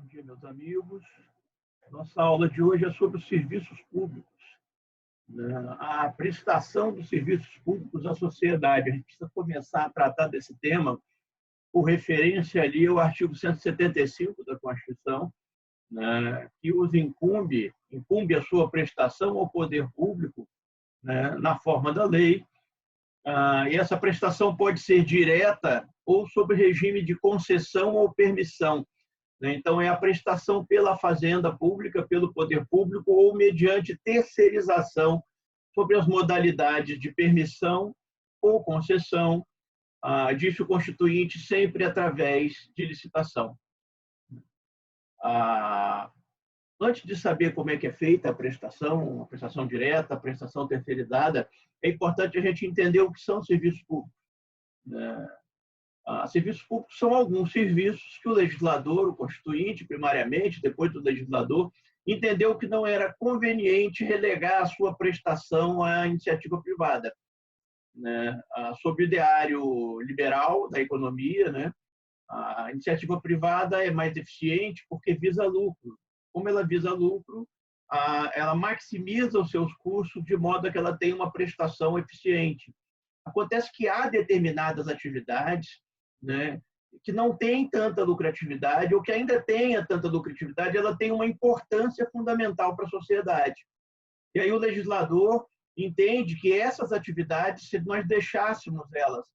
Bom dia, meus amigos. Nossa aula de hoje é sobre os serviços públicos, né? A prestação dos serviços públicos à sociedade. A gente precisa começar a tratar desse tema por referência ali ao artigo 175 da Constituição, né, que os incumbe a sua prestação ao poder público, né, na forma da lei. E essa prestação pode ser direta ou sob regime de concessão ou permissão. Então, é a prestação pela fazenda pública, pelo poder público ou mediante terceirização sobre as modalidades de permissão ou concessão, disso constituinte sempre através de licitação. Antes de saber como é que é feita a prestação direta, a prestação terceirizada, é importante a gente entender o que são serviços públicos. Serviços públicos são alguns serviços que o legislador, o constituinte, primariamente, depois do legislador, entendeu que não era conveniente relegar a sua prestação à iniciativa privada, né? Sob o ideário liberal da economia, né? A iniciativa privada é mais eficiente porque visa lucro. Como ela visa lucro, ela maximiza os seus custos de modo que ela tenha uma prestação eficiente. Acontece que há determinadas atividades, né, que não tem tanta lucratividade, ou que ainda tenha tanta lucratividade, ela tem uma importância fundamental para a sociedade. E aí o legislador entende que essas atividades, se nós deixássemos elas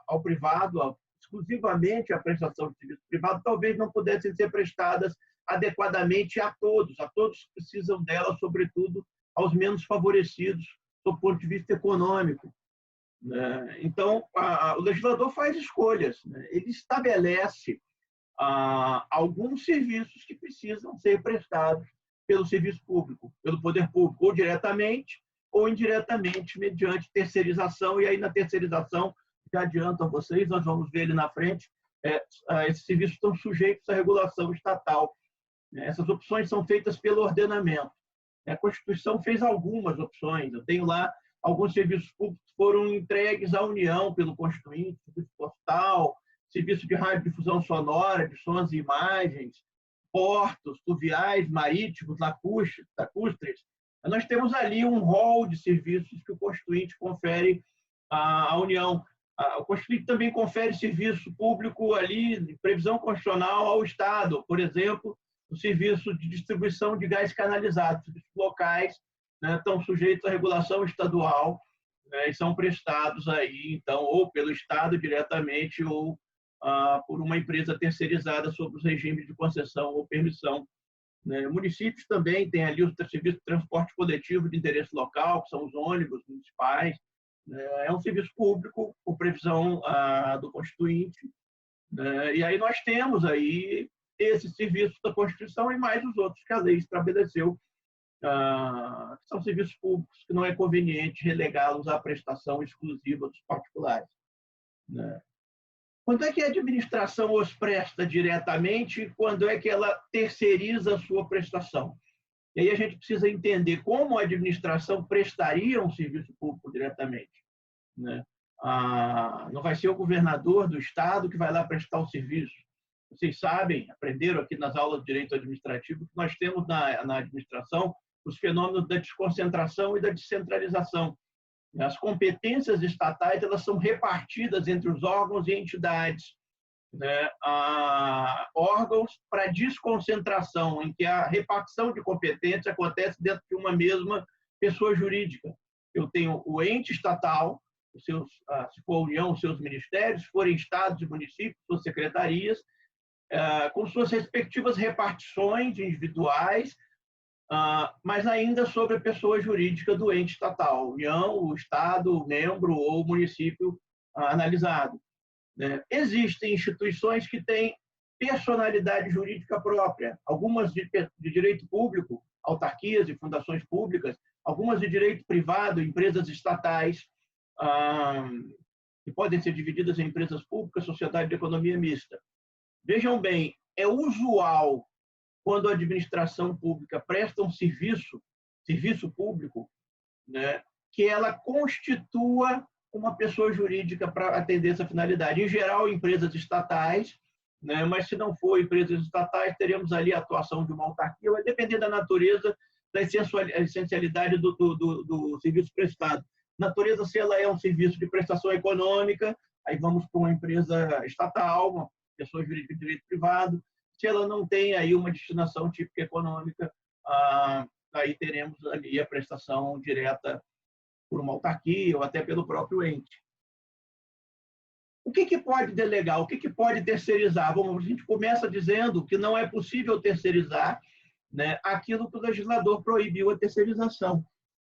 ao privado, exclusivamente à prestação de serviço privado, talvez não pudessem ser prestadas adequadamente a todos que precisam delas, sobretudo aos menos favorecidos do ponto de vista econômico. Então, o legislador faz escolhas, né? Ele estabelece alguns serviços que precisam ser prestados pelo serviço público, pelo poder público, ou diretamente ou indiretamente, mediante terceirização. E aí, na terceirização, já adianto a vocês, nós vamos ver ali na frente, esses serviços estão sujeitos à regulação estatal. Essas opções são feitas pelo ordenamento. A Constituição fez algumas opções. Eu tenho lá alguns serviços públicos que foram entregues à União pelo Constituinte: serviço postal, serviço de radiodifusão sonora, de sons e imagens, portos, fluviais, marítimos, lacustres. Nós temos ali um rol de serviços que o Constituinte confere à União. O Constituinte também confere serviço público ali, de previsão constitucional, ao Estado. Por exemplo, o serviço de distribuição de gás canalizado, serviços locais, né, estão sujeitos à regulação estadual, né, e são prestados aí, então, ou pelo Estado diretamente ou por uma empresa terceirizada sob os regimes de concessão ou permissão. Municípios também têm ali o serviço de transporte coletivo de interesse local, que são os ônibus municipais. É um serviço público por previsão do Constituinte. E aí nós temos aí esses serviços da Constituição e mais os outros que a lei estabeleceu, que são serviços públicos que não é conveniente relegá-los à prestação exclusiva dos particulares. Quando é que a administração os presta diretamente e quando é que ela terceiriza a sua prestação? E aí a gente precisa entender como a administração prestaria um serviço público diretamente. Não vai ser o governador do estado que vai lá prestar o serviço. Vocês sabem, aprenderam aqui nas aulas de direito administrativo, que nós temos na administração os fenômenos da desconcentração e da descentralização. As competências estatais, elas são repartidas entre os órgãos e entidades. Órgãos para desconcentração, em que a repartição de competência acontece dentro de uma mesma pessoa jurídica. Eu tenho o ente estatal, se for a União, os seus ministérios, se forem estados e municípios, suas secretarias, com suas respectivas repartições individuais, mas ainda sobre a pessoa jurídica do ente estatal, União, o Estado, o membro ou o município analisado. Existem instituições que têm personalidade jurídica própria, algumas de direito público, autarquias e fundações públicas, algumas de direito privado, empresas estatais, que podem ser divididas em empresas públicas, sociedade de economia mista. Vejam bem, é usual, quando a administração pública presta um serviço público, que ela constitua uma pessoa jurídica para atender essa finalidade. Em geral, empresas estatais, né? Mas se não for empresas estatais, teremos ali a atuação de uma autarquia, vai depender da natureza, da essencialidade do serviço prestado. Natureza, se ela é um serviço de prestação econômica, aí vamos para uma empresa estatal, uma pessoa jurídica de direito privado. Se ela não tem aí uma destinação típica econômica, aí teremos ali a prestação direta por uma autarquia ou até pelo próprio ente. O que pode delegar? O que pode terceirizar? Bom, a gente começa dizendo que não é possível terceirizar, né, aquilo que o legislador proibiu a terceirização,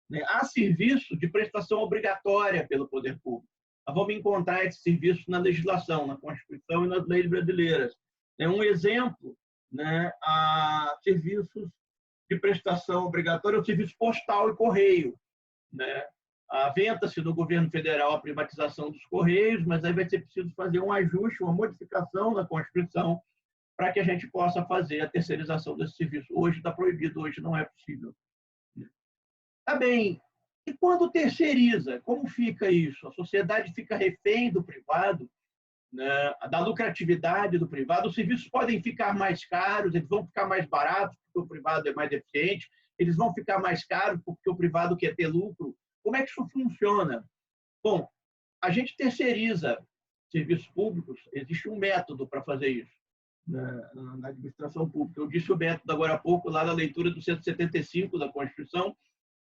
né? Há serviço de prestação obrigatória pelo poder público. Nós vamos encontrar esse serviço na legislação, na Constituição e nas leis brasileiras. Um exemplo, né, a serviços de prestação obrigatória, o serviço postal e correio, né? Aventa-se no governo federal a privatização dos Correios, mas aí vai ser preciso fazer um ajuste, uma modificação na Constituição para que a gente possa fazer a terceirização desse serviço. Hoje está proibido, hoje não é possível. Tá bem. E quando terceiriza, como fica isso? A sociedade fica refém do privado, né, da lucratividade do privado. Os serviços podem ficar mais caros, eles vão ficar mais baratos porque o privado é mais eficiente, eles vão ficar mais caros porque o privado quer ter lucro. Como é que isso funciona? Bom, a gente terceiriza serviços públicos, existe um método para fazer isso na administração pública. Eu disse o método agora há pouco, lá na leitura do 175 da Constituição.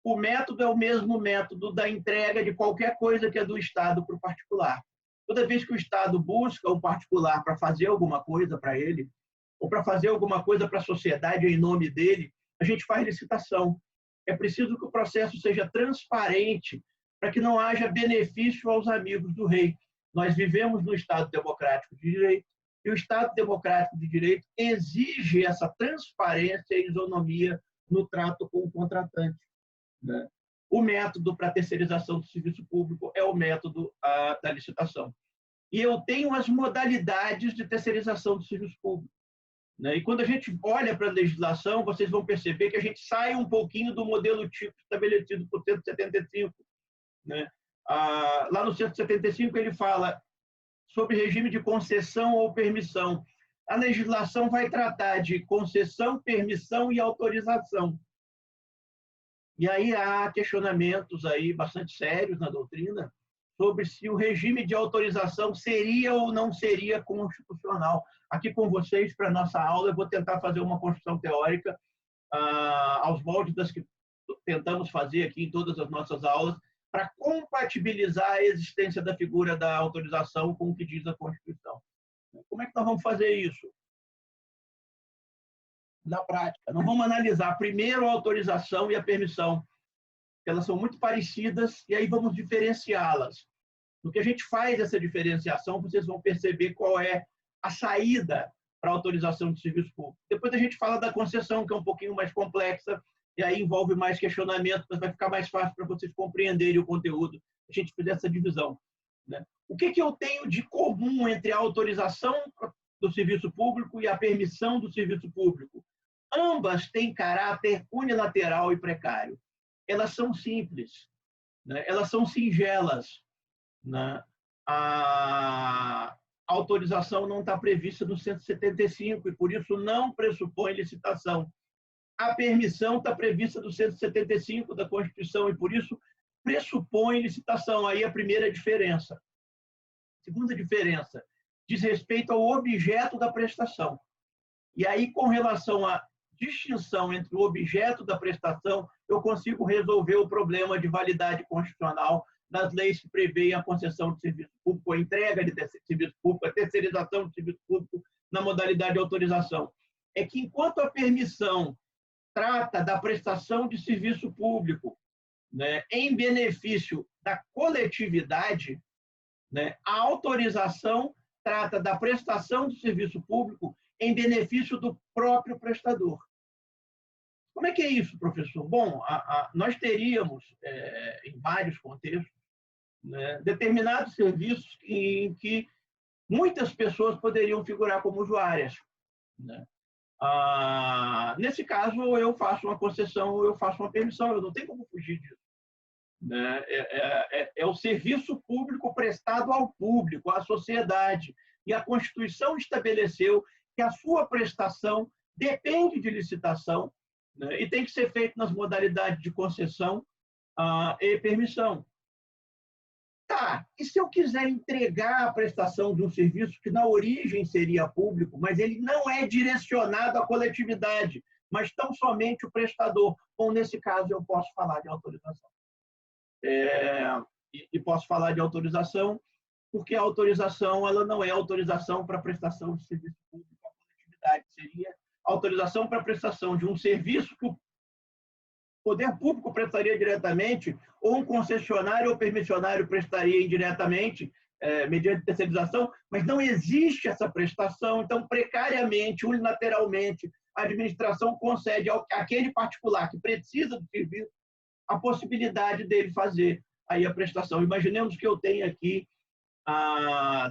O método é o mesmo método da entrega de qualquer coisa que é do Estado para o particular. Toda vez que o Estado busca um particular para fazer alguma coisa para ele, ou para fazer alguma coisa para a sociedade em nome dele, a gente faz licitação. É preciso que o processo seja transparente para que não haja benefício aos amigos do rei. Nós vivemos no Estado democrático de direito e o Estado democrático de direito exige essa transparência e isonomia no trato com o contratante, né? O método para terceirização do serviço público é o método da licitação. E eu tenho as modalidades de terceirização do serviço público, né? E quando a gente olha para a legislação, vocês vão perceber que a gente sai um pouquinho do modelo tipo estabelecido por 175. Né? Lá no 175 ele fala sobre regime de concessão ou permissão. A legislação vai tratar de concessão, permissão e autorização. E aí há questionamentos aí bastante sérios na doutrina sobre se o regime de autorização seria ou não seria constitucional. Aqui com vocês, para a nossa aula, eu vou tentar fazer uma construção teórica aos moldes das que tentamos fazer aqui em todas as nossas aulas, para compatibilizar a existência da figura da autorização com o que diz a Constituição. Como é que nós vamos fazer isso? Na prática, nós vamos analisar primeiro a autorização e a permissão. Elas são muito parecidas e aí vamos diferenciá-las. No que a gente faz essa diferenciação, vocês vão perceber qual é a saída para a autorização de serviço público. Depois a gente fala da concessão, que é um pouquinho mais complexa, e aí envolve mais questionamentos, mas vai ficar mais fácil para vocês compreenderem o conteúdo, a gente fizer essa divisão, né? O que eu tenho de comum entre a autorização do serviço público e a permissão do serviço público? Ambas têm caráter unilateral e precário. Elas são simples, né? Elas são singelas, né? A autorização não está prevista no 175 e, por isso, não pressupõe licitação. A permissão está prevista no 175 da Constituição e, por isso, pressupõe licitação. Aí a primeira diferença. Segunda diferença, diz respeito ao objeto da prestação. E aí, com relação à distinção entre o objeto da prestação, eu consigo resolver o problema de validade constitucional das leis que prevêem a concessão de serviço público, a entrega de serviço público, a terceirização de serviço público na modalidade de autorização. É que, enquanto a permissão trata da prestação de serviço público, né, em benefício da coletividade, né, a autorização trata da prestação de serviço público em benefício do próprio prestador. Como é que é isso, professor? Bom, nós teríamos, em vários contextos, né, determinados serviços em que muitas pessoas poderiam figurar como usuárias, né? Nesse caso, eu faço uma concessão, eu faço uma permissão, eu não tenho como fugir disso, né? É o serviço público prestado ao público, à sociedade. e a Constituição estabeleceu que a sua prestação depende de licitação, né, e tem que ser feito nas modalidades de concessão e permissão. Tá, e se eu quiser entregar a prestação de um serviço que na origem seria público, mas ele não é direcionado à coletividade, mas tão somente o prestador? Bom, nesse caso eu posso falar de autorização. E posso falar de autorização porque a autorização ela não é autorização para prestação de serviço público à coletividade, seria autorização para prestação de um serviço que o poder público prestaria diretamente, ou um concessionário ou permissionário prestaria indiretamente, mediante terceirização, mas não existe essa prestação, então, precariamente, unilateralmente, a administração concede àquele particular que precisa do serviço a possibilidade dele fazer aí a prestação. Imaginemos que eu tenho aqui,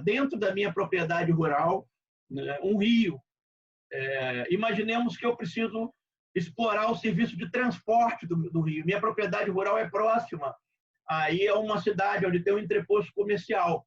dentro da minha propriedade rural, né, um rio. Imaginemos que eu preciso explorar o serviço de transporte do rio. Minha propriedade rural é próxima, aí é uma cidade onde tem um entreposto comercial.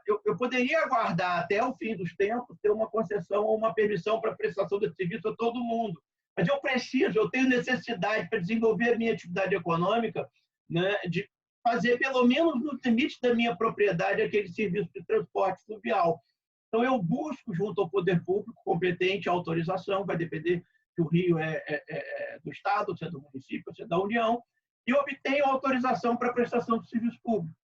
Eu poderia aguardar até o fim dos tempos ter uma concessão ou uma permissão para prestação desse serviço a todo mundo. Mas eu tenho necessidade para desenvolver a minha atividade econômica, né, de fazer, pelo menos nos limites da minha propriedade, aquele serviço de transporte fluvial. Então, eu busco, junto ao poder público competente, a autorização, vai depender se o rio é do Estado, se é do município, se é da União, e obtenho autorização para prestação de serviço público.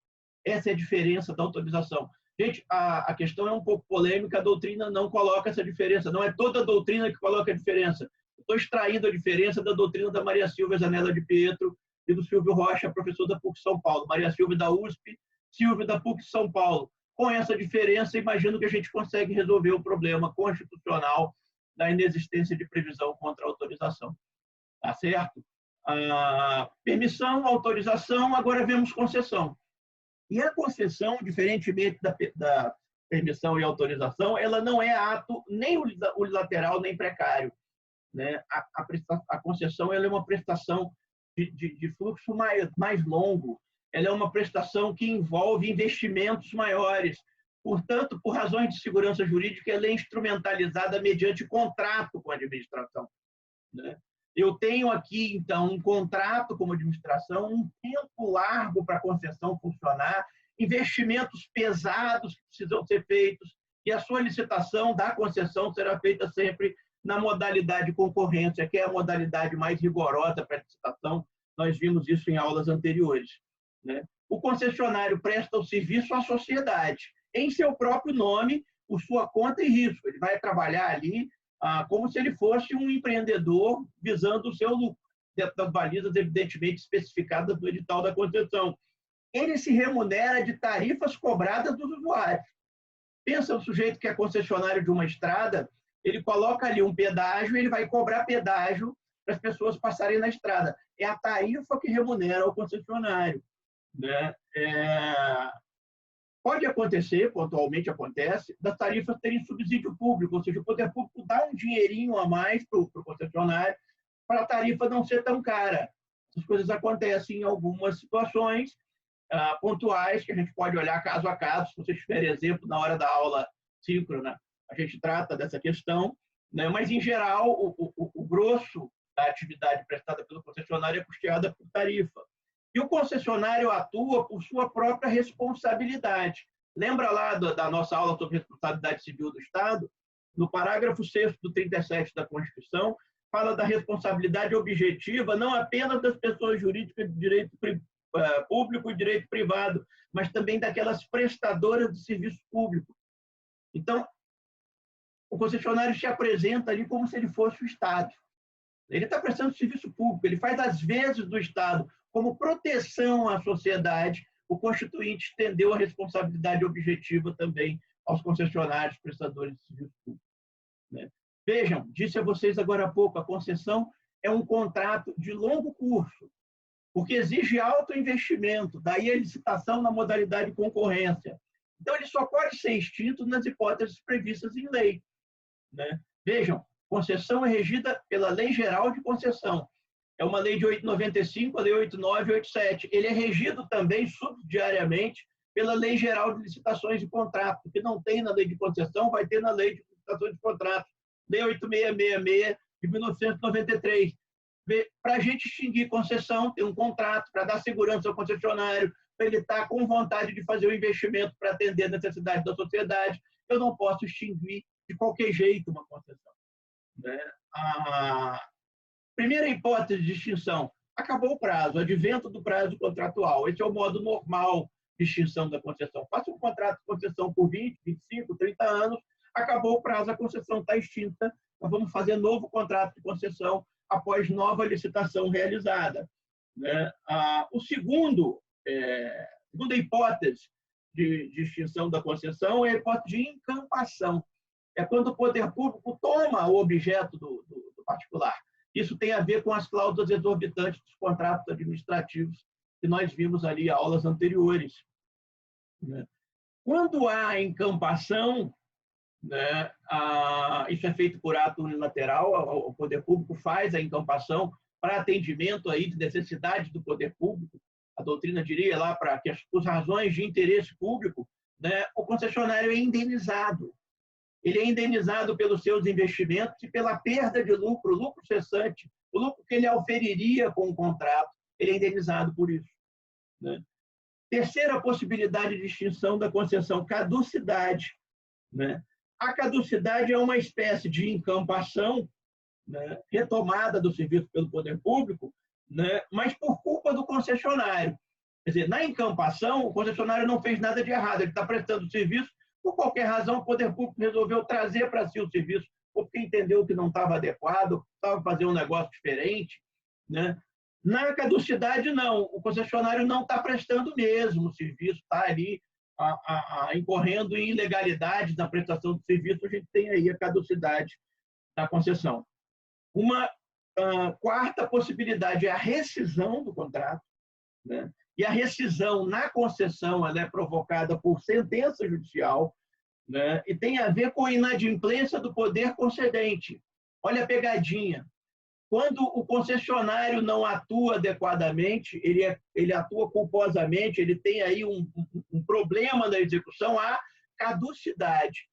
Essa é a diferença da autorização. Gente, a questão é um pouco polêmica, a doutrina não coloca essa diferença, não é toda a doutrina que coloca a diferença. Estou extraindo a diferença da doutrina da Maria Silvia Zanella de Pietro e do Silvio Rocha, professor da PUC São Paulo. Maria Silvia da USP, Silvio da PUC São Paulo. Com essa diferença, imagino que a gente consegue resolver o problema constitucional da inexistência de previsão contra a autorização. Tá certo? Permissão, autorização, agora vemos concessão. E a concessão, diferentemente da permissão e autorização, ela não é ato nem unilateral nem precário, né? A concessão ela é uma prestação de fluxo mais longo, ela é uma prestação que envolve investimentos maiores. Portanto, por razões de segurança jurídica, ela é instrumentalizada mediante contrato com a administração, né? Eu tenho aqui, então, um contrato como administração, um tempo largo para a concessão funcionar, investimentos pesados que precisam ser feitos, e a sua licitação da concessão será feita sempre na modalidade concorrência, que é a modalidade mais rigorosa para a licitação. Nós vimos isso em aulas anteriores, né? O concessionário presta o serviço à sociedade, em seu próprio nome, por sua conta e risco. Ele vai trabalhar ali como se ele fosse um empreendedor visando o seu lucro, dentro das balizas, evidentemente, especificadas no edital da concessão. Ele se remunera de tarifas cobradas dos usuários. Pensa o sujeito que é concessionário de uma estrada, ele coloca ali um pedágio e ele vai cobrar pedágio para as pessoas passarem na estrada. É a tarifa que remunera o concessionário, né? Pode acontecer, pontualmente acontece, das tarifas terem subsídio público, ou seja, o poder público dá um dinheirinho a mais para o concessionário para a tarifa não ser tão cara. Essas coisas acontecem em algumas situações pontuais, que a gente pode olhar caso a caso. Se vocês tiverem exemplo na hora da aula síncrona, a gente trata dessa questão, né? Mas, em geral, o grosso da atividade prestada pelo concessionário é custeada por tarifa. E o concessionário atua por sua própria responsabilidade. Lembra lá da nossa aula sobre responsabilidade civil do Estado? No parágrafo 6º do 37 da Constituição, fala da responsabilidade objetiva não apenas das pessoas jurídicas de direito público e direito privado, mas também daquelas prestadoras de serviço público. Então, o concessionário se apresenta ali como se ele fosse o Estado. Ele está prestando serviço público, ele faz as vezes do Estado. Como proteção à sociedade, o Constituinte estendeu a responsabilidade objetiva também aos concessionários prestadores de serviço público, né? Vejam, disse a vocês agora há pouco, a concessão é um contrato de longo curso, porque exige alto investimento, daí a licitação na modalidade concorrência. Então, ele só pode ser extinto nas hipóteses previstas em lei, né? Vejam, concessão é regida pela Lei Geral de Concessão. É uma lei de 895, a lei 89 e 87. Ele é regido também subsidiariamente pela Lei Geral de Licitações e Contratos. O que não tem na Lei de Concessão vai ter na Lei de Licitações e Contratos. Lei 8666 de 1993. Para a gente extinguir concessão, ter um contrato para dar segurança ao concessionário, para ele estar com vontade de fazer o investimento para atender a necessidade da sociedade, eu não posso extinguir de qualquer jeito uma concessão. Né? A primeira hipótese de extinção, acabou o prazo, o advento do prazo contratual. Esse é o modo normal de extinção da concessão. Faça um contrato de concessão por 20, 25, 30 anos, acabou o prazo, a concessão está extinta, nós vamos fazer novo contrato de concessão após nova licitação realizada. Né? O segunda hipótese de extinção da concessão é a hipótese de encampação. É quando o poder público toma o objeto do particular. Isso tem a ver com as cláusulas exorbitantes dos contratos administrativos que nós vimos ali em aulas anteriores. Né? Quando há encampação, né, isso é feito por ato unilateral, o poder público faz a encampação para atendimento aí de necessidade do poder público. A doutrina diria lá para que as razões de interesse público, né, o concessionário é indenizado. Ele é indenizado pelos seus investimentos e pela perda de lucro, lucro cessante, o lucro que ele auferiria com o contrato, ele é indenizado por isso. Né? Terceira possibilidade de extinção da concessão, caducidade. Né? A caducidade é uma espécie de encampação, né, retomada do serviço pelo poder público, né, mas por culpa do concessionário. Quer dizer, na encampação, o concessionário não fez nada de errado, ele está prestando serviço, por qualquer razão, o poder público resolveu trazer para si o serviço, porque entendeu que não estava adequado, estava fazendo um negócio diferente. Né? Na caducidade, não, o concessionário não está prestando mesmo o serviço, está ali incorrendo em ilegalidades na prestação do serviço, a gente tem aí a caducidade da concessão. Uma quarta possibilidade é a rescisão do contrato. Né? E a rescisão na concessão ela é provocada por sentença judicial, né? E tem a ver com a inadimplência do poder concedente. Olha a pegadinha. Quando o concessionário não atua adequadamente, ele atua culposamente, ele tem aí um problema na execução, há caducidade.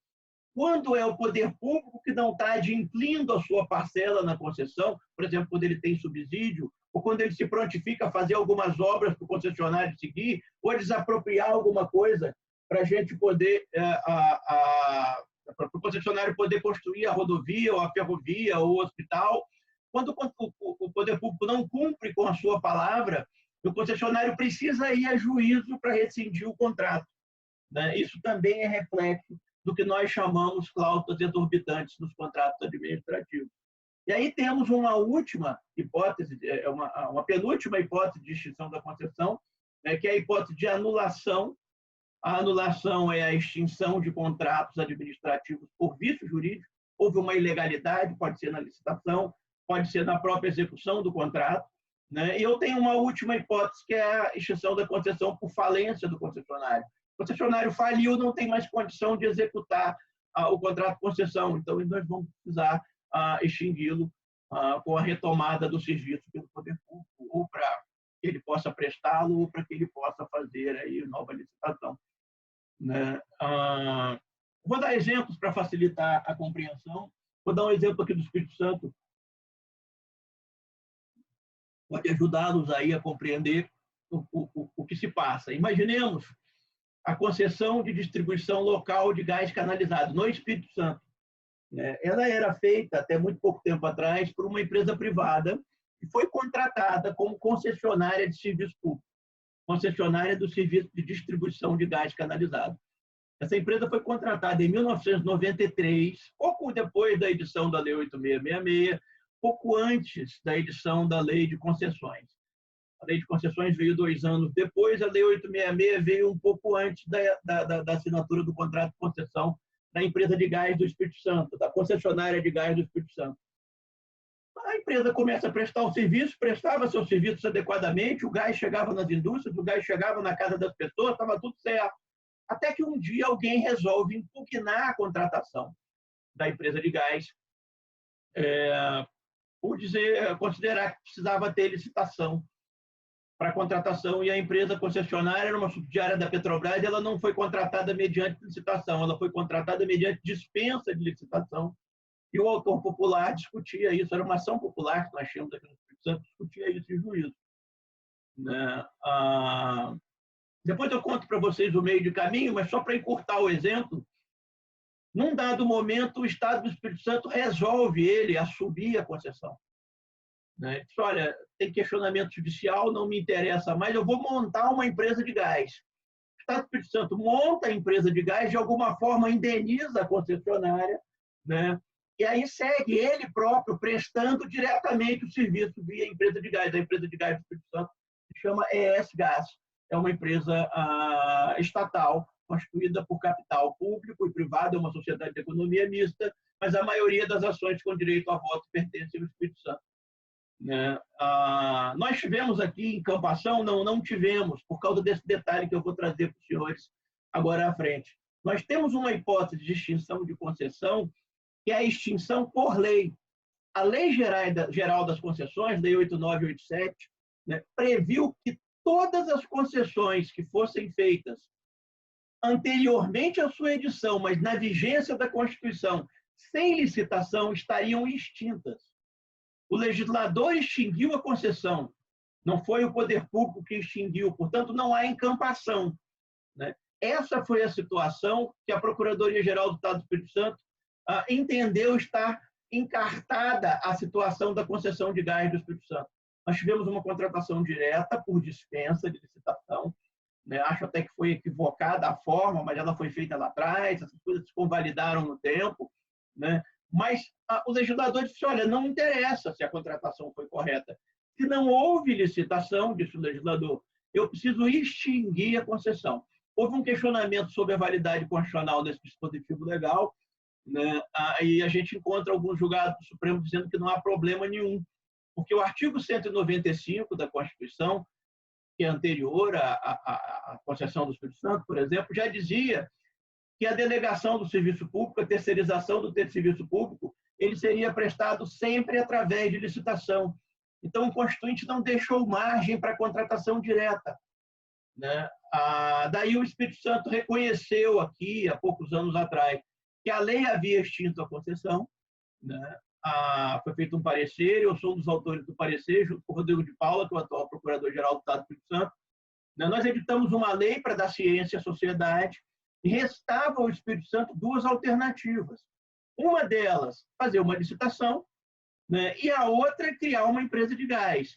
Quando é o poder público que não está adimplindo a sua parcela na concessão, por exemplo, quando ele tem subsídio, ou quando ele se prontifica a fazer algumas obras para o concessionário seguir, ou desapropriar alguma coisa para a gente poder, para o concessionário poder construir a rodovia, ou a ferrovia, ou o hospital. Quando o poder público não cumpre com a sua palavra, o concessionário precisa ir a juízo para rescindir o contrato. Né? Isso também é reflexo do que nós chamamos cláusulas exorbitantes nos contratos administrativos. E aí temos uma última hipótese, uma penúltima hipótese de extinção da concessão, né, que é a hipótese de anulação. A anulação é a extinção de contratos administrativos por vício jurídico. Houve uma ilegalidade, pode ser na licitação, pode ser na própria execução do contrato. Né? E eu tenho uma última hipótese, que é a extinção da concessão por falência do concessionário. O concessionário faliu, não tem mais condição de executar o contrato de concessão, então nós vamos precisar extingui-lo com a retomada do serviço pelo poder público, ou para que ele possa prestá-lo, ou para que ele possa fazer aí nova licitação. Né? Vou dar exemplos para facilitar a compreensão. Vou dar um exemplo aqui do Espírito Santo, pode ajudá-los aí a compreender o que se passa. Imaginemos a concessão de distribuição local de gás canalizado no Espírito Santo. Ela era feita, até muito pouco tempo atrás, por uma empresa privada que foi contratada como concessionária de serviço público, concessionária do serviço de distribuição de gás canalizado. Essa empresa foi contratada em 1993, pouco depois da edição da Lei 8666, pouco antes da edição da Lei de Concessões. A Lei de Concessões veio 2 anos depois, a Lei 866 veio um pouco antes da assinatura do contrato de concessão da empresa de gás do Espírito Santo, da concessionária de gás do Espírito Santo. A empresa começa a prestar o serviço, prestava seus serviços adequadamente, o gás chegava nas indústrias, o gás chegava na casa das pessoas, estava tudo certo. Até que um dia alguém resolve impugnar a contratação da empresa de gás, por considerar que precisava ter licitação. para a contratação, e a empresa concessionária era uma subsidiária da Petrobras, e ela não foi contratada mediante licitação, ela foi contratada mediante dispensa de licitação, e o autor popular discutia isso, era uma ação popular que nós tínhamos aqui no Espírito Santo, discutia isso em juízo. Né? Depois eu conto para vocês o meio de caminho, mas só para encurtar o exemplo, num dado momento, o Estado do Espírito Santo resolve ele assumir a concessão. Né? Diz, olha, tem questionamento judicial, não me interessa mais, eu vou montar uma empresa de gás. O Estado do Espírito Santo monta a empresa de gás, de alguma forma indeniza a concessionária, né? E aí segue ele próprio prestando diretamente o serviço via empresa de gás. A empresa de gás do Espírito Santo se chama ES Gás. É uma empresa estatal, constituída por capital público e privado, é uma sociedade de economia mista, mas a maioria das ações com direito a voto pertence ao Espírito Santo. Né? Nós tivemos aqui em Campação, não tivemos, por causa desse detalhe que eu vou trazer para os senhores agora à frente. Nós temos uma hipótese de extinção de concessão, que é a extinção por lei. A Lei Geral das Concessões, Lei 8987, né, previu que todas as concessões que fossem feitas anteriormente à sua edição, mas na vigência da Constituição, sem licitação, estariam extintas. O legislador extinguiu a concessão, não foi o poder público que extinguiu, portanto, não há encampação. Né? Essa foi a situação que a Procuradoria-Geral do Estado do Espírito Santo entendeu estar encartada a situação da concessão de gás do Espírito Santo. Nós tivemos uma contratação direta por dispensa de licitação, né? Acho até que foi equivocada a forma, mas ela foi feita lá atrás, essas coisas se convalidaram no tempo, né? Mas o legislador disse, olha, não interessa se a contratação foi correta. Se não houve licitação, disse o legislador, eu preciso extinguir a concessão. Houve um questionamento sobre a validade constitucional desse dispositivo legal, né? Aí a gente encontra alguns julgados do Supremo dizendo que não há problema nenhum, porque o artigo 195 da Constituição, que é anterior à concessão do Espírito Santo, por exemplo, já dizia que a delegação do serviço público, a terceirização do serviço público, ele seria prestado sempre através de licitação. Então, o Constituinte não deixou margem para a contratação direta. Né? Daí o Espírito Santo reconheceu aqui, há poucos anos atrás, que a lei havia extinto a concessão, né? Foi feito um parecer, eu sou um dos autores do parecer, junto com o Rodrigo de Paula, que é o atual Procurador-Geral do Estado do Espírito Santo. Nós editamos uma lei para dar ciência à sociedade e restava ao Espírito Santo duas alternativas. Uma delas, fazer uma licitação, né? E a outra, criar uma empresa de gás.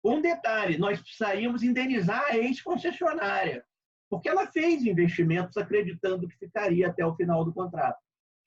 Um detalhe, nós precisaríamos indenizar a ex-concessionária, porque ela fez investimentos acreditando que ficaria até o final do contrato.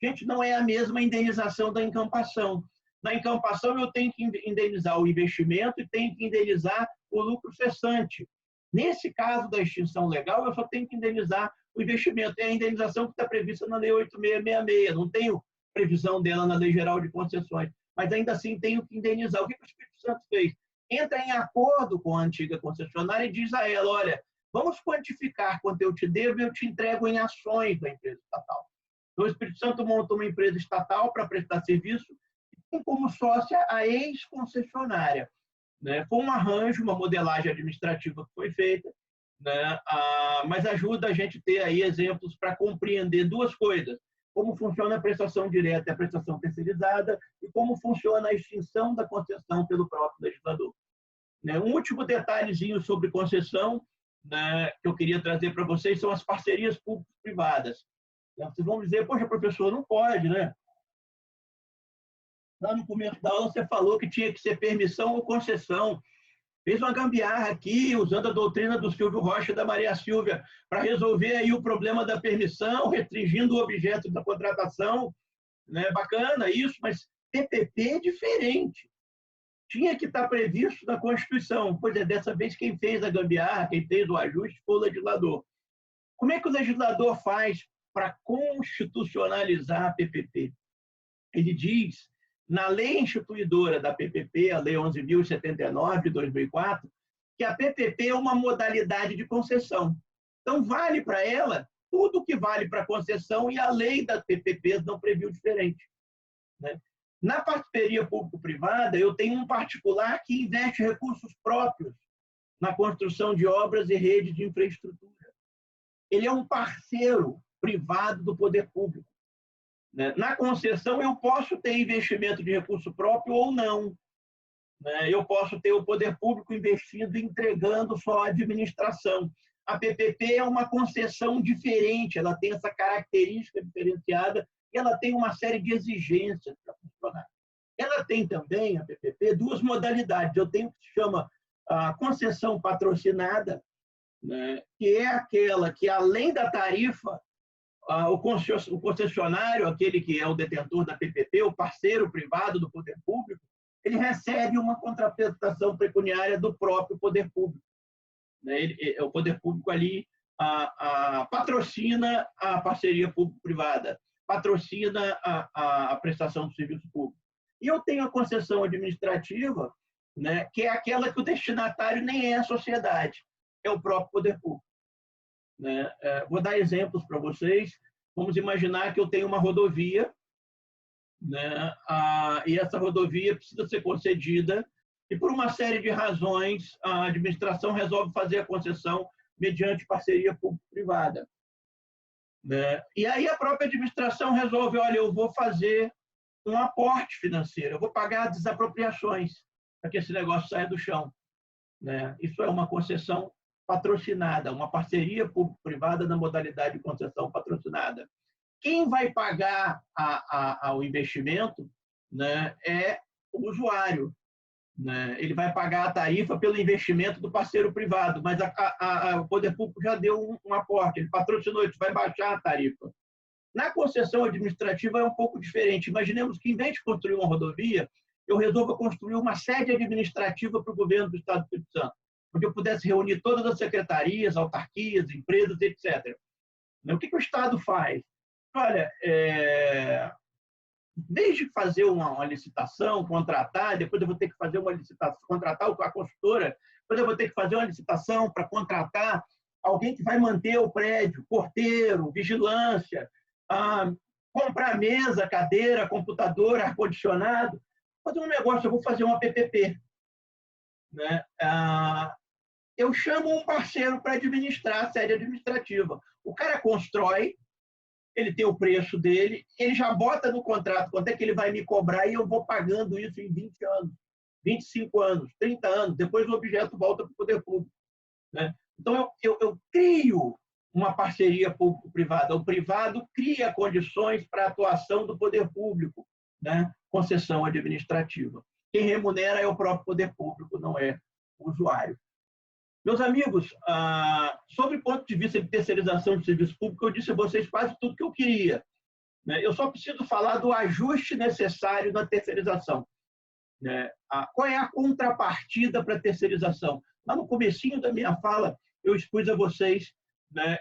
Gente, não é a mesma indenização da encampação. Na encampação, eu tenho que indenizar o investimento e tenho que indenizar o lucro cessante. Nesse caso da extinção legal, eu só tenho que indenizar o investimento. É a indenização que está prevista na Lei 8666. Não tenho previsão dela na Lei Geral de Concessões. Mas ainda assim tenho que indenizar. O que o Espírito Santo fez? Entra em acordo com a antiga concessionária e diz a ela, olha, vamos quantificar quanto eu te devo e eu te entrego em ações da empresa estatal. Então, o Espírito Santo monta uma empresa estatal para prestar serviço e tem como sócia a ex-concessionária. Né? Foi um arranjo, uma modelagem administrativa que foi feita, né? Mas ajuda a gente a ter aí exemplos para compreender duas coisas. Como funciona a prestação direta e a prestação terceirizada e como funciona a extinção da concessão pelo próprio legislador. Né? Um último detalhezinho sobre concessão, né, que eu queria trazer para vocês são as parcerias público-privadas. Vocês vão dizer, poxa, professor, não pode, né? Lá no começo da aula você falou que tinha que ser permissão ou concessão. Fez uma gambiarra aqui, usando a doutrina do Silvio Rocha e da Maria Silvia, para resolver aí o problema da permissão, restringindo o objeto da contratação. Né? Bacana isso, mas PPP é diferente. Tinha que estar previsto na Constituição. Pois é, dessa vez quem fez a gambiarra, quem fez o ajuste foi o legislador. Como é que o legislador faz para constitucionalizar a PPP? Ele diz, na lei instituidora da PPP, a Lei 11.079, de 2004, que a PPP é uma modalidade de concessão. Então, vale para ela tudo que vale para concessão e a lei das PPPs não previu diferente. Né? Na parceria público-privada, eu tenho um particular que investe recursos próprios na construção de obras e rede de infraestrutura. Ele é um parceiro privado do poder público. Na concessão, eu posso ter investimento de recurso próprio ou não. Eu posso ter o poder público investindo e entregando só a administração. A PPP é uma concessão diferente, ela tem essa característica diferenciada e ela tem uma série de exigências para funcionar. Ela tem também, a PPP, duas modalidades. Eu tenho o que se chama a concessão patrocinada, que é aquela que, além da tarifa, o concessionário, aquele que é o detentor da PPP, o parceiro privado do poder público, ele recebe uma contraprestação pecuniária do próprio poder público. O poder público ali patrocina a parceria público-privada, patrocina a prestação do serviço público. E eu tenho a concessão administrativa, que é aquela que o destinatário nem é a sociedade, é o próprio poder público. Vou dar exemplos para vocês. Vamos imaginar que eu tenho uma rodovia, e essa rodovia precisa ser concedida, e por uma série de razões a administração resolve fazer a concessão mediante parceria público-privada. E aí a própria administração resolve, olha, eu vou fazer um aporte financeiro, eu vou pagar desapropriações para que esse negócio saia do chão. Isso é uma concessão patrocinada, uma parceria público-privada na modalidade de concessão patrocinada. Quem vai pagar o investimento é o usuário. Ele vai pagar a tarifa pelo investimento do parceiro privado, mas o poder público já deu um aporte, ele patrocinou, ele vai baixar a tarifa. Na concessão administrativa é um pouco diferente. Imaginemos que, em vez de construir uma rodovia, eu resolva construir uma sede administrativa para o governo do Estado do Espírito Santo, onde eu pudesse reunir todas as secretarias, autarquias, empresas, etc. O que o Estado faz? Olha, em vez de fazer uma licitação, contratar, depois eu vou ter que fazer uma licitação, contratar a consultora, depois eu vou ter que fazer uma licitação para contratar alguém que vai manter o prédio, porteiro, vigilância, comprar mesa, cadeira, computador, ar-condicionado. Fazer um negócio, eu vou fazer uma PPP. Eu chamo um parceiro para administrar a sede administrativa. O cara constrói, ele tem o preço dele, ele já bota no contrato quanto é que ele vai me cobrar e eu vou pagando isso em 20 anos, 25 anos, 30 anos, depois o objeto volta para o poder público. Então, eu crio uma parceria público-privada. O privado cria condições para a atuação do poder público, concessão administrativa. Quem remunera é o próprio poder público, não é o usuário. Meus amigos, sobre o ponto de vista de terceirização de serviço público, eu disse a vocês quase tudo que eu queria. Eu só preciso falar do ajuste necessário na terceirização. Qual é a contrapartida para a terceirização? Lá no comecinho da minha fala, eu expus a vocês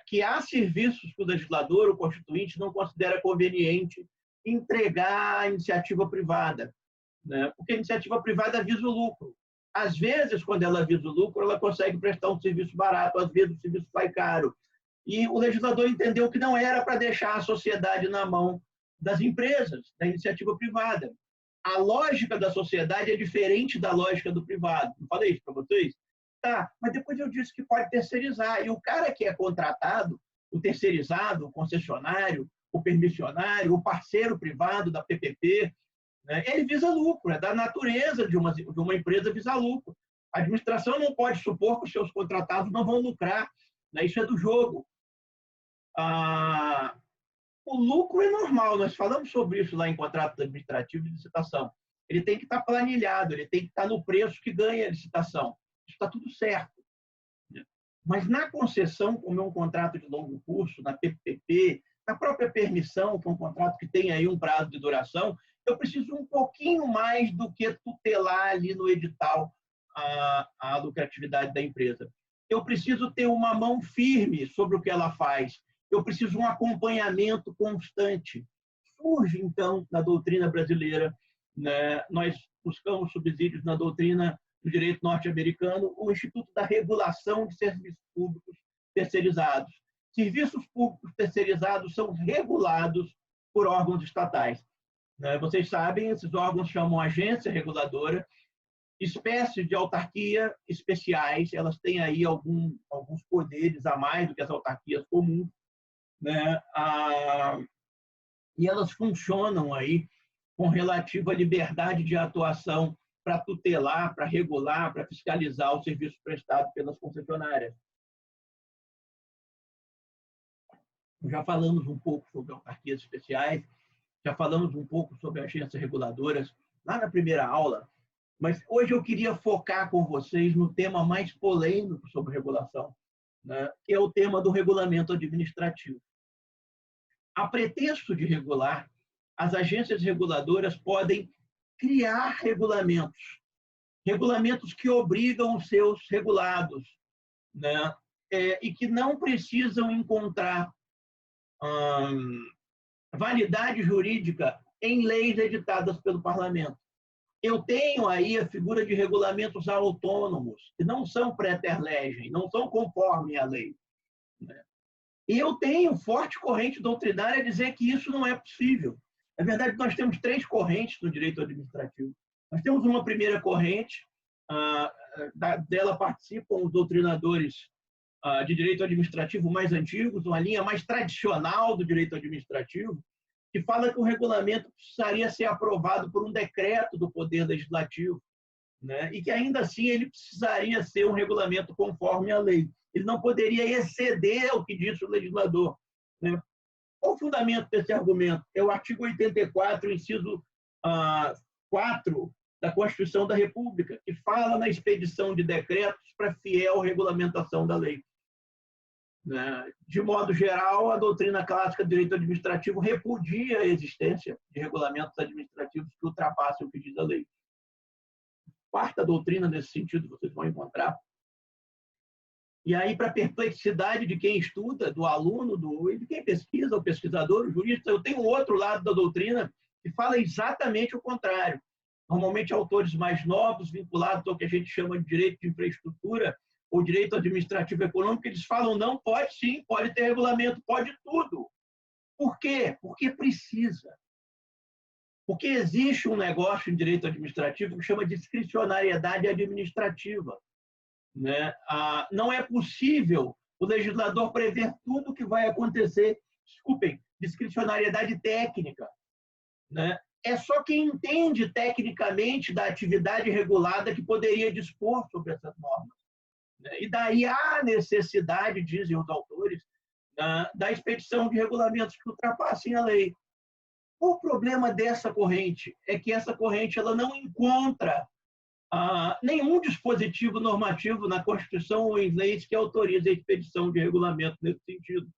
que há serviços que o legislador, o constituinte, não considera conveniente entregar à iniciativa privada, porque a iniciativa privada visa o lucro. Às vezes, quando ela visa o lucro, ela consegue prestar um serviço barato, às vezes o serviço sai caro. E o legislador entendeu que não era para deixar a sociedade na mão das empresas, da iniciativa privada. A lógica da sociedade é diferente da lógica do privado. Não falei isso para vocês? Tá, mas depois eu disse que pode terceirizar. E o cara que é contratado, o terceirizado, o concessionário, o permissionário, o parceiro privado da PPP, ele visa lucro, é da natureza de uma empresa visar lucro. A administração não pode supor que os seus contratados não vão lucrar, isso é do jogo. O lucro é normal, nós falamos sobre isso lá em contrato administrativo de licitação. Ele tem que estar planilhado, ele tem que estar no preço que ganha a licitação. Isso está tudo certo. Mas na concessão, como é um contrato de longo curso, na PPP, na própria permissão, que é um contrato que tem aí um prazo de duração, eu preciso um pouquinho mais do que tutelar ali no edital a lucratividade da empresa. Eu preciso ter uma mão firme sobre o que ela faz. Eu preciso um acompanhamento constante. Surge, então, na doutrina brasileira, nós buscamos subsídios na doutrina do direito norte-americano, o Instituto da Regulação de Serviços Públicos Terceirizados. Serviços públicos terceirizados são regulados por órgãos estatais. Vocês sabem, esses órgãos chamam agência reguladora, espécies de autarquia especiais, elas têm aí alguns poderes a mais do que as autarquias comuns, né? E elas funcionam aí com relativa liberdade de atuação para tutelar, para regular, para fiscalizar o serviço prestado pelas concessionárias. Já falamos um pouco sobre autarquias especiais, já falamos um pouco sobre agências reguladoras lá na primeira aula, mas hoje eu queria focar com vocês no tema mais polêmico sobre regulação, né, que é o tema do regulamento administrativo. A pretexto de regular, as agências reguladoras podem criar regulamentos que obrigam os seus regulados, né, e que não precisam encontrar validade jurídica em leis editadas pelo parlamento. Eu tenho aí a figura de regulamentos autônomos, que não são praeter legem, não são conforme a lei, né? E eu tenho forte corrente doutrinária a dizer que isso não é possível. Na verdade, nós temos 3 correntes no direito administrativo. Nós temos uma primeira corrente, dela participam os doutrinadores de direito administrativo mais antigos, uma linha mais tradicional do direito administrativo, que fala que o regulamento precisaria ser aprovado por um decreto do Poder Legislativo, né? E que ainda assim ele precisaria ser um regulamento conforme a lei. Ele não poderia exceder o que diz o legislador, né? Qual o fundamento desse argumento? É o artigo 84, inciso 4 da Constituição da República, que fala na expedição de decretos para fiel regulamentação da lei. De modo geral, a doutrina clássica do direito administrativo repudia a existência de regulamentos administrativos que ultrapassem o que diz a lei. Quarta doutrina nesse sentido vocês vão encontrar. E aí, para a perplexidade de quem estuda, do aluno, de quem pesquisa, o pesquisador, o jurista, eu tenho outro lado da doutrina que fala exatamente o contrário. Normalmente, autores mais novos, vinculados ao que a gente chama de direito de infraestrutura ou direito administrativo econômico, eles falam, não, pode sim, pode ter regulamento, pode tudo. Por quê? Porque precisa. Porque existe um negócio em direito administrativo que chama discricionariedade administrativa, né? Não é possível o legislador prever tudo o que vai acontecer. Desculpem, discricionariedade técnica, né? É só quem entende tecnicamente da atividade regulada que poderia dispor sobre essas normas. E daí há necessidade, dizem os autores, da expedição de regulamentos que ultrapassem a lei. O problema dessa corrente é que essa corrente ela não encontra nenhum dispositivo normativo na Constituição ou em leis que autorize a expedição de regulamento nesse sentido.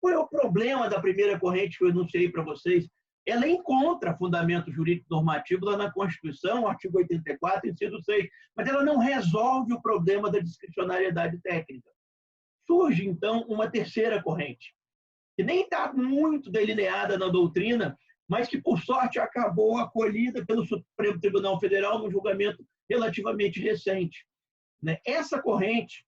Qual é o problema da primeira corrente que eu enunciei para vocês? Ela encontra fundamento jurídico normativo lá na Constituição, artigo 84, inciso 6, mas ela não resolve o problema da discricionariedade técnica. Surge, então, uma terceira corrente, que nem está muito delineada na doutrina, mas que, por sorte, acabou acolhida pelo Supremo Tribunal Federal no julgamento relativamente recente. Essa corrente,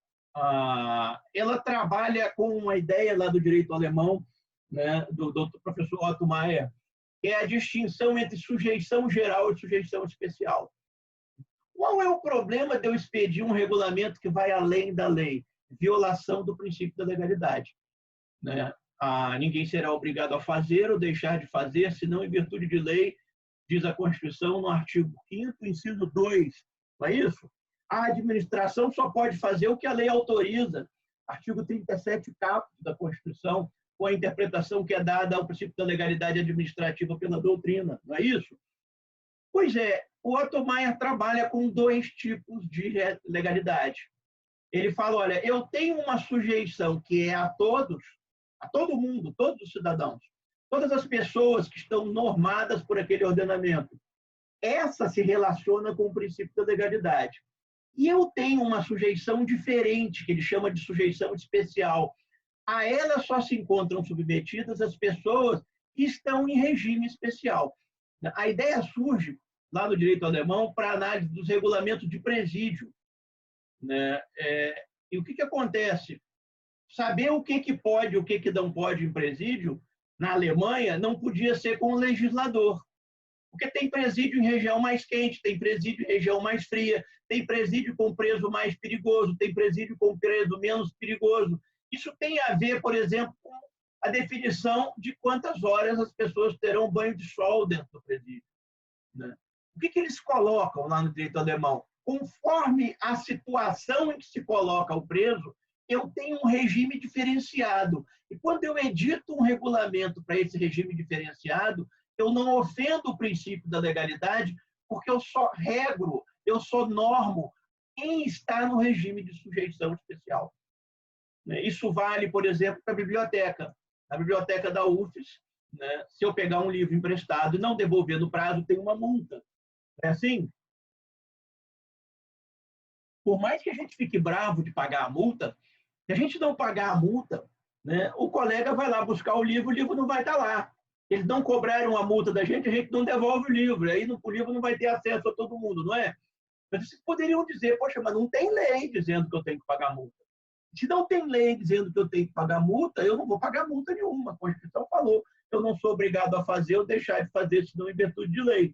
ela trabalha com uma ideia lá do direito alemão, né, do professor Otto Maier, que é a distinção entre sujeição geral e sujeição especial. Qual é o problema de eu expedir um regulamento que vai além da lei? Violação do princípio da legalidade, né? Ninguém será obrigado a fazer ou deixar de fazer, senão em virtude de lei, diz a Constituição no artigo 5º, inciso 2. Não é isso? A administração só pode fazer o que a lei autoriza. Artigo 37, caput da Constituição, com a interpretação que é dada ao princípio da legalidade administrativa pela doutrina. Não é isso? Pois é, o Otto Maier trabalha com 2 tipos de legalidade. Ele fala, olha, eu tenho uma sujeição que é a todo mundo, todos os cidadãos, todas as pessoas que estão normadas por aquele ordenamento. Essa se relaciona com o princípio da legalidade. E eu tenho uma sujeição diferente, que ele chama de sujeição especial. A ela só se encontram submetidas as pessoas que estão em regime especial. A ideia surge lá no direito alemão para análise dos regulamentos de presídio, né? E o que acontece? Saber o que pode e o que não pode em presídio, na Alemanha, não podia ser com o legislador. Porque tem presídio em região mais quente, tem presídio em região mais fria, tem presídio com preso mais perigoso, tem presídio com preso menos perigoso. Isso tem a ver, por exemplo, com a definição de quantas horas as pessoas terão banho de sol dentro do presídio, né? O que eles colocam lá no direito alemão? Conforme a situação em que se coloca o preso, eu tenho um regime diferenciado. E quando eu edito um regulamento para esse regime diferenciado, eu não ofendo o princípio da legalidade, porque eu só regro, eu só normo quem está no regime de sujeição especial. Isso vale, por exemplo, para a biblioteca. Na biblioteca da UFES, né, se eu pegar um livro emprestado e não devolver no prazo, tem uma multa. É assim? Por mais que a gente fique bravo de pagar a multa, se a gente não pagar a multa, né, o colega vai lá buscar o livro não vai estar lá. Eles não cobraram a multa da gente, a gente não devolve o livro. Aí o livro não vai ter acesso a todo mundo, não é? Mas vocês poderiam dizer, poxa, mas não tem lei dizendo que eu tenho que pagar multa. Se não tem lei dizendo que eu tenho que pagar multa, eu não vou pagar multa nenhuma. A Constituição falou, eu não sou obrigado a fazer ou deixar de fazer, senão em virtude de lei.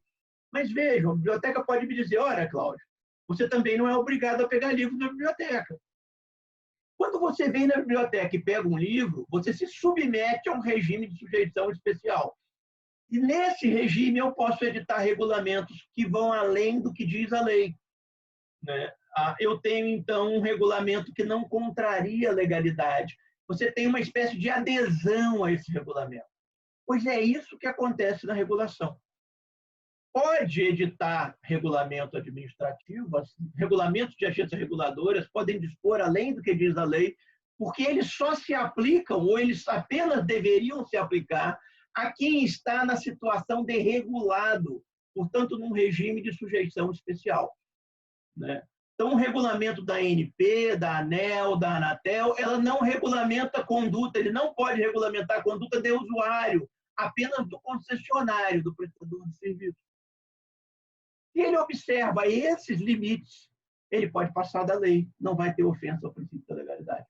Mas vejam, a biblioteca pode me dizer, olha, Cláudio, você também não é obrigado a pegar livro na biblioteca. Quando você vem na biblioteca e pega um livro, você se submete a um regime de sujeição especial. E nesse regime eu posso editar regulamentos que vão além do que diz a lei, né? Eu tenho, então, um regulamento que não contraria a legalidade. Você tem uma espécie de adesão a esse regulamento. Pois é isso que acontece na regulação. Pode editar regulamento administrativo, regulamentos de agências reguladoras podem dispor além do que diz a lei, porque eles só se aplicam, ou eles apenas deveriam se aplicar, a quem está na situação de regulado, portanto, num regime de sujeição especial, né? Então, o regulamento da ANP, da ANEEL, da Anatel, ela não regulamenta a conduta, ele não pode regulamentar a conduta do usuário, apenas do concessionário, do prestador de serviço. Se ele observa esses limites, ele pode passar da lei, não vai ter ofensa ao princípio da legalidade.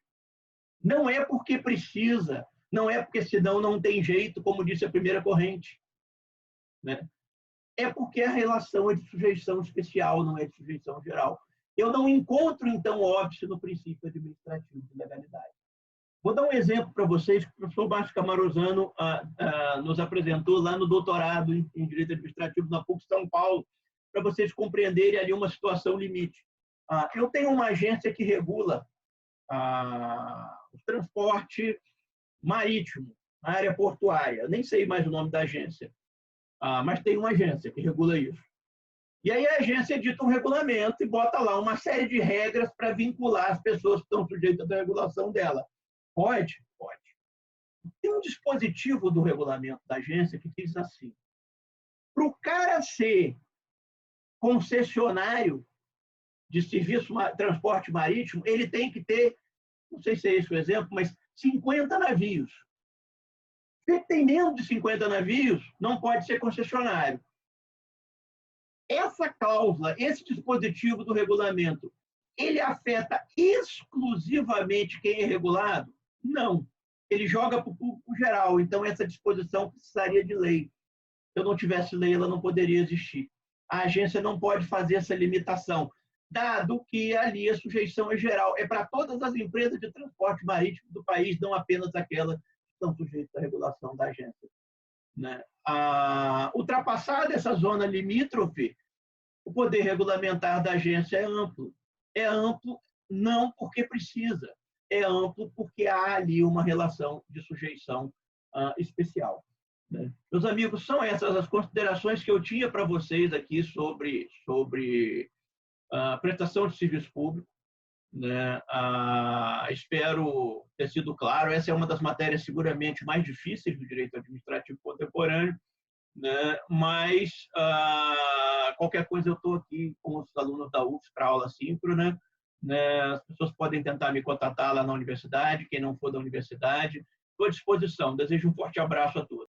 Não é porque precisa, não é porque senão não tem jeito, como disse a primeira corrente, né? É porque a relação é de sujeição especial, não é de sujeição geral. Eu não encontro, então, óbice no princípio administrativo de legalidade. Vou dar um exemplo para vocês que o professor Márcio Camarosano nos apresentou lá no doutorado em Direito Administrativo na PUC São Paulo, para vocês compreenderem ali uma situação limite. Eu tenho uma agência que regula o transporte marítimo, na área portuária. Nem sei mais o nome da agência, mas tem uma agência que regula isso. E aí a agência edita um regulamento e bota lá uma série de regras para vincular as pessoas que estão sujeitas à regulação dela. Pode? Pode. Tem um dispositivo do regulamento da agência que diz assim: para o cara ser concessionário de serviço transporte marítimo, ele tem que ter, não sei se é esse o exemplo, mas 50 navios. Se tem menos de 50 navios, não pode ser concessionário. Essa cláusula, esse dispositivo do regulamento, ele afeta exclusivamente quem é regulado? Não. Ele joga para o público geral. Então, essa disposição precisaria de lei. Se eu não tivesse lei, ela não poderia existir. A agência não pode fazer essa limitação, dado que ali a sujeição é geral. É para todas as empresas de transporte marítimo do país, não apenas aquelas que estão sujeitas à regulação da agência, né? Ultrapassada essa zona limítrofe, o poder regulamentar da agência é amplo. É amplo não porque precisa, é amplo porque há ali uma relação de sujeição especial, né? Meus amigos, são essas as considerações que eu tinha para vocês aqui sobre prestação de serviço público, né? Espero ter sido claro. Essa é uma das matérias seguramente mais difíceis do direito administrativo contemporâneo, né? Mas qualquer coisa eu estou aqui com os alunos da UFS para aula síncrona, né? As pessoas podem tentar me contatar lá na universidade, quem não for da universidade, estou à disposição. Desejo um forte abraço a todos.